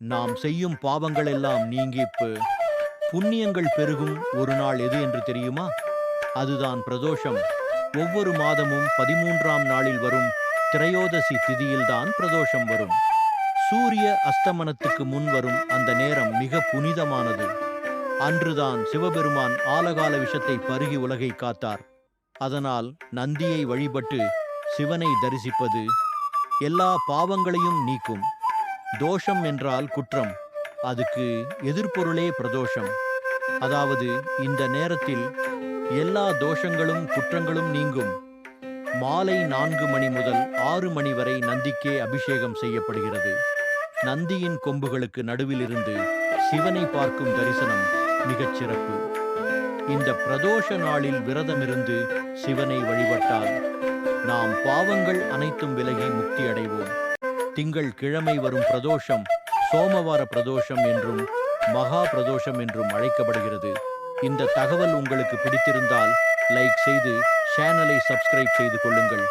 நாம் செய்யும் பாவங்கள் எல்லாம் நீங்கி புண்ணியங்கள் பெருகும் ஒரு நாள் எது என்று தெரியுமா? அதுதான் பிரதோஷம். ஒவ்வொரு மாதமும் 13ஆம் நாளில் வரும் திரையோதசி திதியில்தான் பிரதோஷம் வரும். சூரிய அஸ்தமனத்துக்கு முன் வரும் அந்த நேரம் மிக புனிதமானது. அன்றுதான் சிவபெருமான் ஆலகால விஷத்தை பருகி உலகை காத்தார். அதனால் நந்தியை வழிபட்டு சிவனை தரிசிப்பது எல்லா பாவங்களையும் நீக்கும். தோஷம் என்றால் குற்றம், அதுக்கு எதிர்ப்பொருளே பிரதோஷம். அதாவது இந்த நேரத்தில் எல்லா தோஷங்களும் குற்றங்களும் நீங்கும். மாலை 4 மணி முதல் 6 மணி வரை நந்திக்கே அபிஷேகம் செய்யப்படுகிறது. நந்தியின் கொம்புகளுக்கு நடுவிலிருந்து சிவனை பார்க்கும் தரிசனம் மிகச் சிறப்பு. இந்த பிரதோஷ நாளில் விரதமிருந்து சிவனை வழிபட்டால் நாம் பாவங்கள் அனைத்தும் விலகி முக்தி அடைவோம். திங்கள் கிழமை வரும் பிரதோஷம் சோமவார பிரதோஷம் என்றும் மகா பிரதோஷம் என்றும் அழைக்கப்படுகிறது. இந்த தகவல் உங்களுக்கு பிடித்திருந்தால் லைக் செய்து சேனலை சப்ஸ்கிரைப் செய்து கொள்ளுங்கள்.